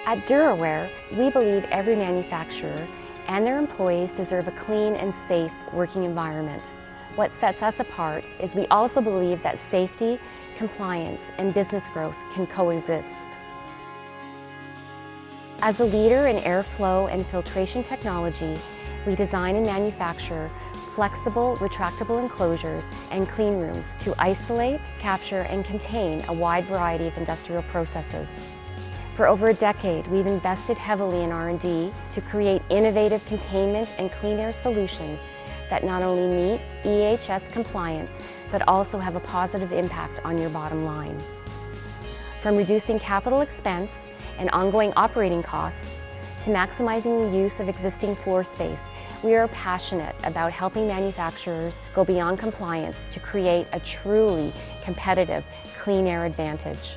At Duroair, we believe every manufacturer and their employees deserve a clean and safe working environment. What sets us apart is we also believe that safety, compliance, and business growth can coexist. As a leader in airflow and filtration technology, we design and manufacture flexible, retractable enclosures and clean rooms to isolate, capture, and contain a wide variety of industrial processes. For over a decade, we've invested heavily in R&D to create innovative containment and clean air solutions that not only meet EHS compliance, but also have a positive impact on your bottom line. From reducing capital expense and ongoing operating costs to maximizing the use of existing floor space, we are passionate about helping manufacturers go beyond compliance to create a truly competitive clean air advantage.